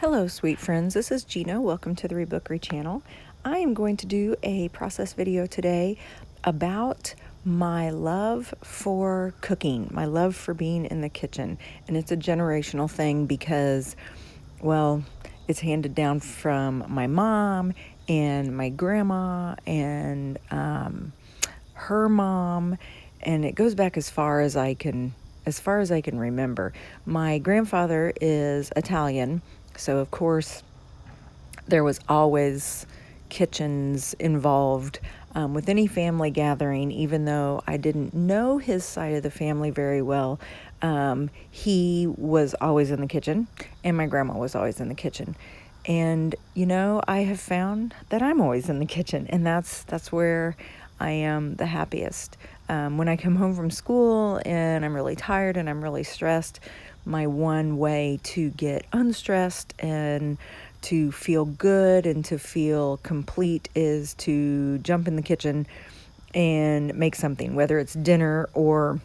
Hello, sweet friends. This is Gina. Welcome to the Rebookery channel. I am going to do a process video today about my love for cooking, my love for being in the kitchen. And it's a generational thing because, well, it's handed down from my mom and my grandma and her mom, and it goes back as far as I can remember. My grandfather is Italian, so of course there was always kitchens involved with any family gathering. Even though I didn't know his side of the family very well, he was always in the kitchen, and my grandma was always in the kitchen. And I have found that I'm always in the kitchen, and that's where I am the happiest. When I come home from school and I'm really tired and I'm really stressed, my one way to get unstressed and to feel good and to feel complete is to jump in the kitchen and make something, whether it's dinner or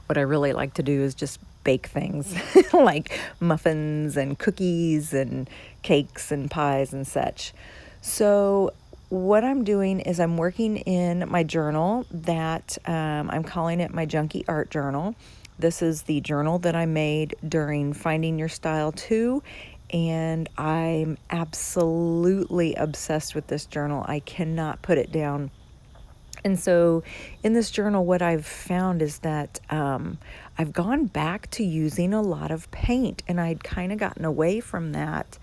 what I really like to do is just bake things like muffins and cookies and cakes and pies and such. So what I'm doing is I'm working in my journal that I'm calling it my Junkie Art Journal. This is the journal that I made during Finding Your Style 2, and I'm absolutely obsessed with this journal. I cannot put it down. And so in this journal, what I've found is that I've gone back to using a lot of paint, and I'd kind of gotten away from that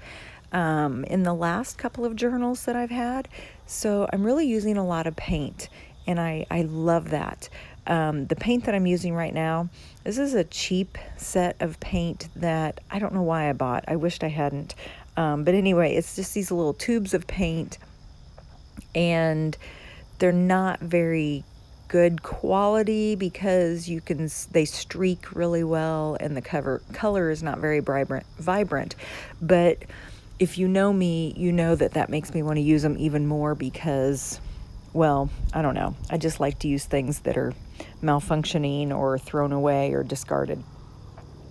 in the last couple of journals that I've had. So I'm really using a lot of paint, and I love that. The paint that I'm using right now, this is a cheap set of paint that I don't know why I bought. I wished I hadn't. But anyway, it's just these little tubes of paint, and they're not very good quality because they streak really well, and the color is not very vibrant. But if you know me, you know that makes me want to use them even more because, well, I don't know. I just like to use things that are malfunctioning or thrown away or discarded.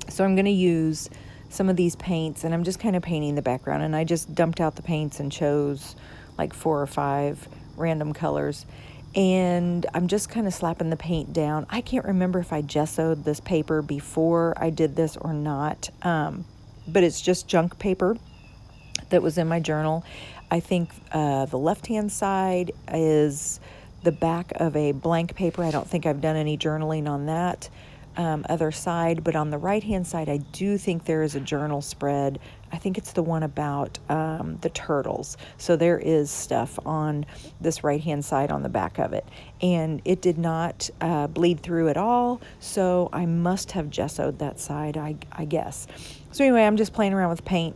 So I'm going to use some of these paints, and I'm just kind of painting the background. And I just dumped out the paints and chose like 4 or 5 random colors. And I'm just kind of slapping the paint down. I can't remember if I gessoed this paper before I did this or not. But it's just junk paper that was in my journal. I think the left-hand side is the back of a blank paper. I don't think I've done any journaling on that other side, but on the right-hand side, I do think there is a journal spread. I think it's the one about the turtles. So there is stuff on this right-hand side on the back of it, and it did not bleed through at all, so I must have gessoed that side, I guess. So anyway, I'm just playing around with paint.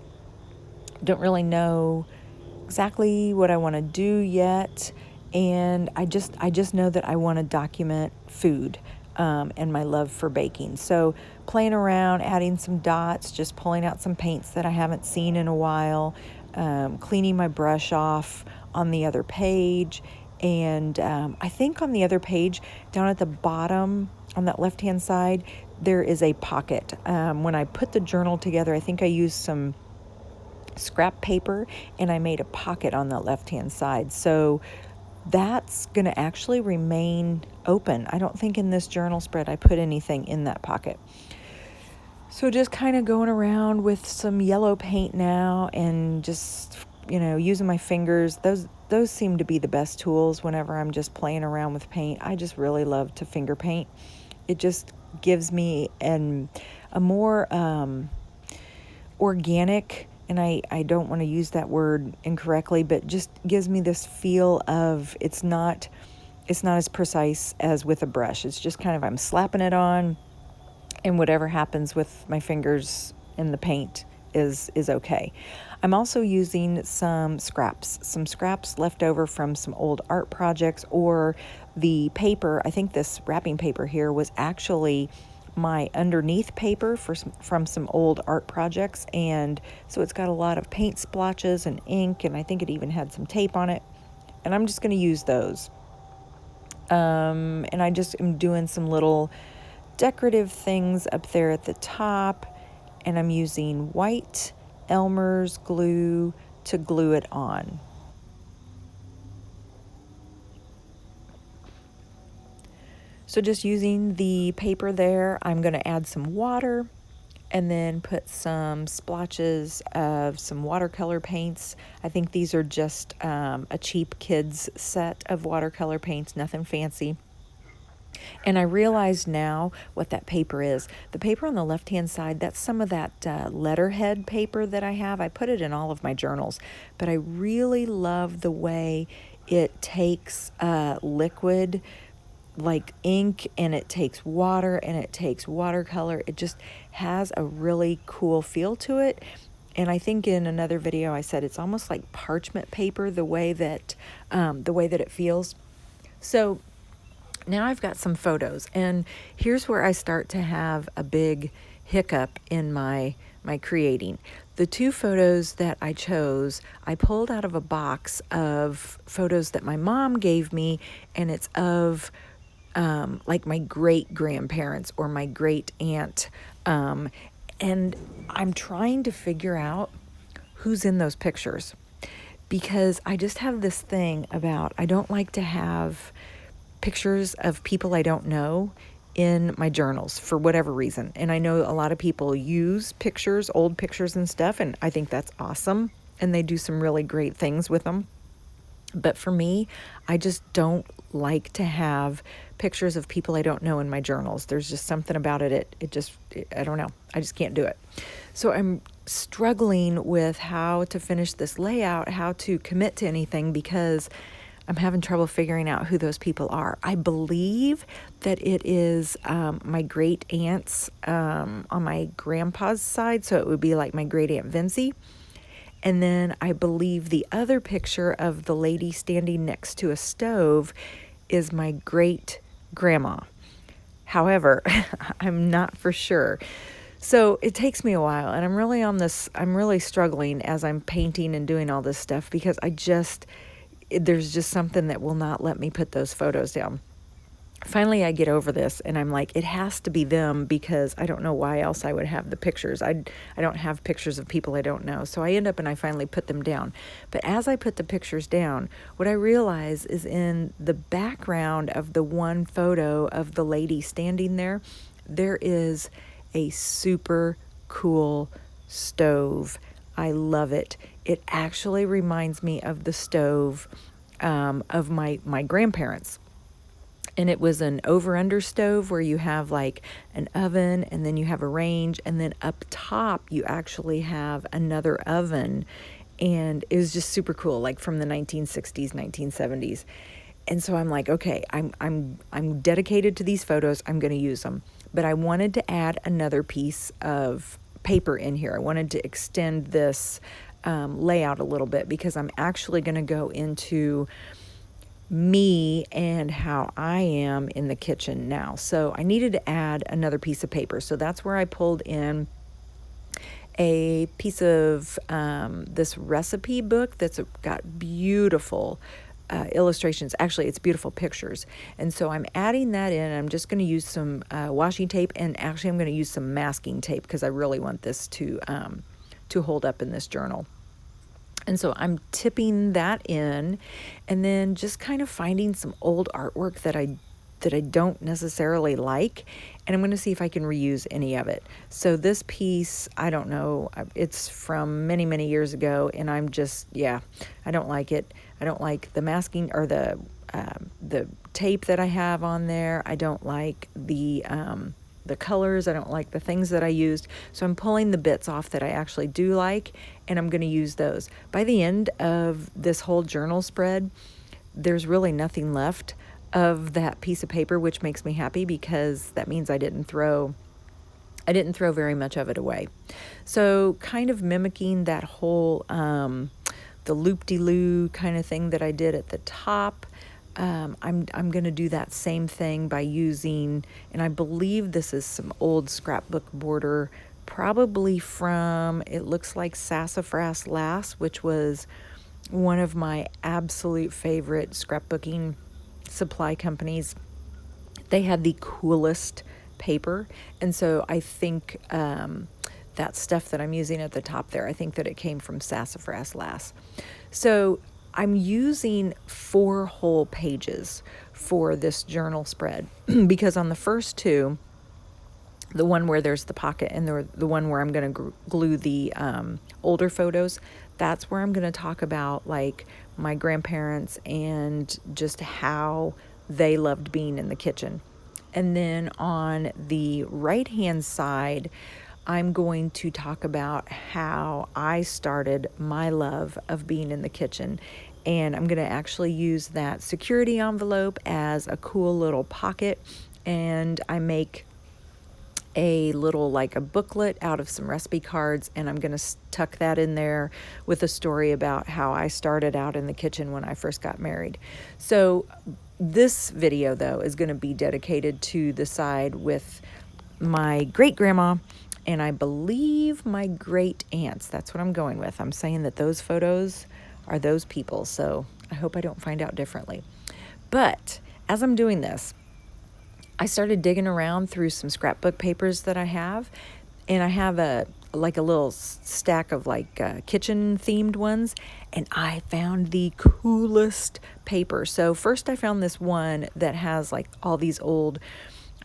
Don't really know exactly what I want to do yet, and I just know that I want to document food and my love for baking. So playing around, adding some dots, just pulling out some paints that I haven't seen in a while, cleaning my brush off on the other page. And I think on the other page, down at the bottom on that left-hand side, there is a pocket. When I put the journal together, I think I used some scrap paper and I made a pocket on the left-hand side. So that's going to actually remain open. I don't think in this journal spread I put anything in that pocket. So just kind of going around with some yellow paint now and just, using my fingers. Those seem to be the best tools whenever I'm just playing around with paint. I just really love to finger paint. It just gives me a more organic, and I don't want to use that word incorrectly, but just gives me this feel of it's not as precise as with a brush. It's just kind of I'm slapping it on, and whatever happens with my fingers in the paint is okay. I'm also using some scraps left over from some old art projects, or the paper. I think this wrapping paper here was actually my underneath paper from some old art projects, and so it's got a lot of paint splotches and ink, and I think it even had some tape on it, and I'm just going to use those. And I just am doing some little decorative things up there at the top, and I'm using white Elmer's glue to glue it on. So just using the paper there, I'm going to add some water and then put some splotches of some watercolor paints. I think these are just a cheap kids set of watercolor paints, nothing fancy. And I realize now what that paper is. The paper on the left-hand side, that's some of that letterhead paper that I have. I put it in all of my journals, but I really love the way it takes liquid like ink, and it takes water, and it takes watercolor. It just has a really cool feel to it. And I think in another video I said it's almost like parchment paper, the way that it feels. So now I've got some photos, and here's where I start to have a big hiccup in my creating. The two photos that I chose, I pulled out of a box of photos that my mom gave me, and it's of like my great grandparents or my great aunt. And I'm trying to figure out who's in those pictures, because I just have this thing about, I don't like to have pictures of people I don't know in my journals for whatever reason. And I know a lot of people use pictures, old pictures and stuff, and I think that's awesome. And they do some really great things with them. But for me, I just don't like to have pictures of people I don't know in my journals. There's just something about it. I don't know. I just can't do it. So I'm struggling with how to finish this layout, how to commit to anything, because I'm having trouble figuring out who those people are. I believe that it is my great aunts on my grandpa's side. So it would be like my great aunt Vincy. And then I believe the other picture of the lady standing next to a stove is my great grandma. However, I'm not for sure. So it takes me a while, and I'm really struggling as I'm painting and doing all this stuff, because there's just something that will not let me put those photos down. Finally, I get over this, and I'm like, it has to be them, because I don't know why else I would have the pictures. I don't have pictures of people I don't know. So I end up and I finally put them down. But as I put the pictures down, what I realize is in the background of the one photo of the lady standing there, there is a super cool stove. I love it. It actually reminds me of the stove of my grandparents. And it was an over-under stove where you have like an oven, and then you have a range, and then up top you actually have another oven. And it was just super cool, like from the 1960s, 1970s. And so I'm like, okay, I'm dedicated to these photos. I'm going to use them. But I wanted to add another piece of paper in here. I wanted to extend this layout a little bit, because I'm actually going to go into me and how I am in the kitchen now. So I needed to add another piece of paper. So that's where I pulled in a piece of this recipe book that's got beautiful illustrations. Actually, it's beautiful pictures. And so I'm adding that in. I'm just going to use some washi tape, and actually I'm going to use some masking tape, because I really want this to hold up in this journal. And so I'm tipping that in, and then just kind of finding some old artwork that I don't necessarily like, and I'm going to see if I can reuse any of it. So this piece, I don't know, it's from many, many years ago, and I'm just, I don't like it. I don't like the masking or the tape that I have on there. I don't like the colors. I don't like the things that I used. So I'm pulling the bits off that I actually do like, and I'm going to use those. By the end of this whole journal spread, there's really nothing left of that piece of paper, which makes me happy, because that means I didn't throw very much of it away. So kind of mimicking that whole the loop-de-loo kind of thing that I did at the top. I'm going to do that same thing by using, and I believe this is some old scrapbook border, probably from, it looks like Sassafras Lass, which was one of my absolute favorite scrapbooking supply companies. They had the coolest paper, and so I think that stuff that I'm using at the top there. I think that it came from Sassafras Lass. So I'm using 4 whole pages for this journal spread because on the first 2, the one where there's the pocket and the one where I'm going to glue the older photos, that's where I'm going to talk about like my grandparents and just how they loved being in the kitchen. And then on the right hand side, I'm going to talk about how I started my love of being in the kitchen. And I'm going to actually use that security envelope as a cool little pocket. And I make a little like a booklet out of some recipe cards, and I'm going to tuck that in there with a story about how I started out in the kitchen when I first got married. So this video though is going to be dedicated to the side with my great grandma and I believe my great aunts. That's what I'm going with. I'm saying that those photos are those people, so I hope I don't find out differently. But as I'm doing this, I started digging around through some scrapbook papers that I have, and I have a little stack of kitchen themed ones, and I found the coolest paper. So first I found this one that has like all these old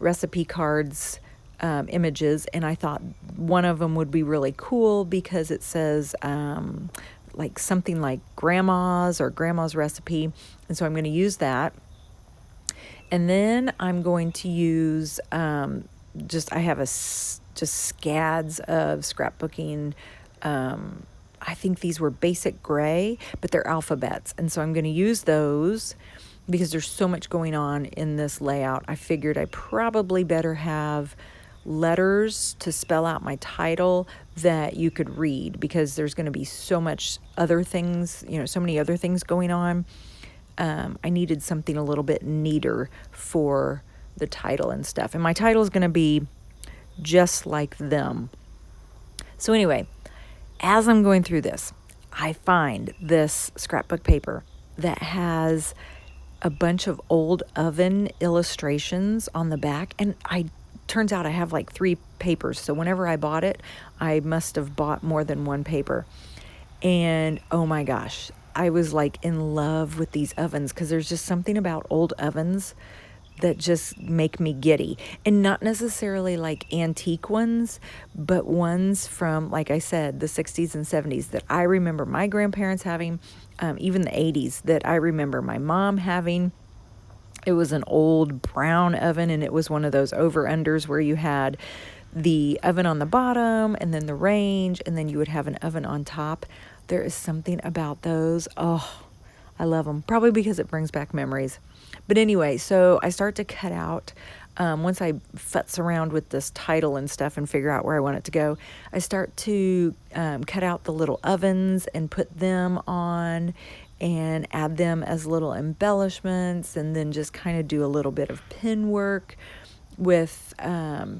recipe cards, images, and I thought one of them would be really cool because it says like something like grandma's or grandma's recipe, and so I'm going to use that. And then I'm going to use I have just scads of scrapbooking. I think these were basic gray, but they're alphabets. And so I'm going to use those because there's so much going on in this layout. I figured I probably better have letters to spell out my title that you could read because there's going to be so much other things, so many other things going on. I needed something a little bit neater for the title and stuff. And my title is going to be just like them. So anyway, as I'm going through this, I find this scrapbook paper that has a bunch of old oven illustrations on the back. And turns out I have like 3 papers. So whenever I bought it, I must have bought more than 1 paper. And oh my gosh, I was like in love with these ovens because there's just something about old ovens that just make me giddy. And not necessarily like antique ones, but ones from, like I said, the 60s and 70s that I remember my grandparents having, even the 80s that I remember my mom having. It was an old brown oven, and it was one of those over-unders where you had the oven on the bottom and then the range, and then you would have an oven on top. There is something about those. Oh, I love them. Probably because it brings back memories. But anyway, so I start to cut out, once I futz around with this title and stuff and figure out where I want it to go, I start to cut out the little ovens and put them on and add them as little embellishments, and then just kind of do a little bit of pin work with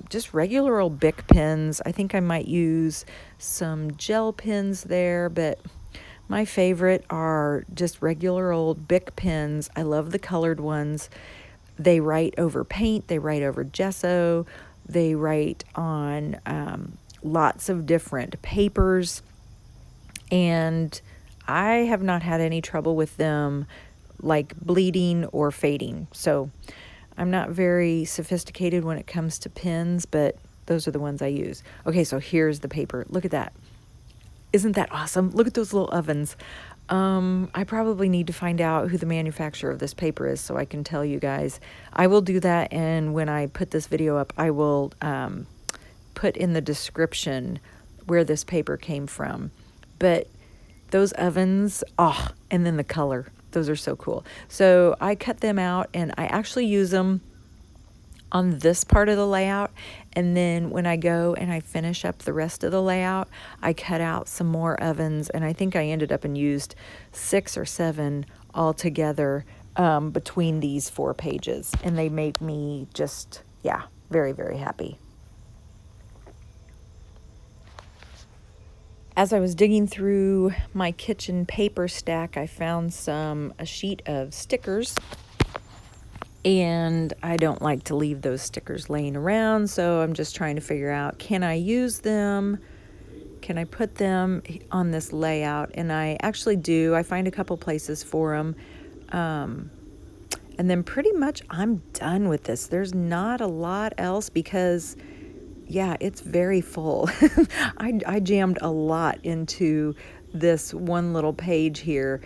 just regular old Bic pens. I think I might use some gel pens there, but my favorite are just regular old Bic pens. I love the colored ones. They write over paint, they write over gesso, they write on lots of different papers, and I have not had any trouble with them like bleeding or fading. So I'm not very sophisticated when it comes to pens, but those are the ones I use. Okay, so here's the paper. Look at that. Isn't that awesome? Look at those little ovens. I probably need to find out who the manufacturer of this paper is so I can tell you guys. I will do that, and when I put this video up, I will put in the description where this paper came from. But those ovens, and then the color. Those are so cool. So I cut them out, and I actually use them on this part of the layout. And then when I go and I finish up the rest of the layout, I cut out some more ovens. And I think I ended up and used 6 or 7 altogether between these 4 pages. And they made me just, very, very happy. As I was digging through my kitchen paper stack, I found a sheet of stickers, and I don't like to leave those stickers laying around, so I'm just trying to figure out, can I use them can I put them on this layout? And I actually do. I find a couple places for them. And then pretty much I'm done with this. There's not a lot else because, yeah, it's very full. I jammed a lot into this one little page here.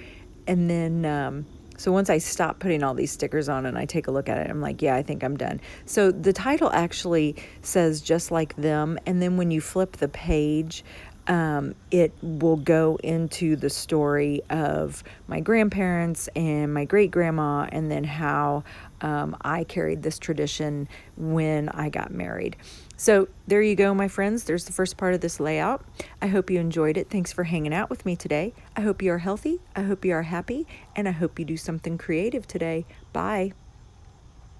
And then, so once I stop putting all these stickers on and I take a look at it, I'm like, yeah, I think I'm done. So the title actually says just like them. And then when you flip the page, it will go into the story of my grandparents and my great grandma, and then how I carried this tradition when I got married. So there you go, my friends. There's the first part of this layout. I hope you enjoyed it. Thanks for hanging out with me today. I hope you are healthy. I hope you are happy. And I hope you do something creative today. Bye.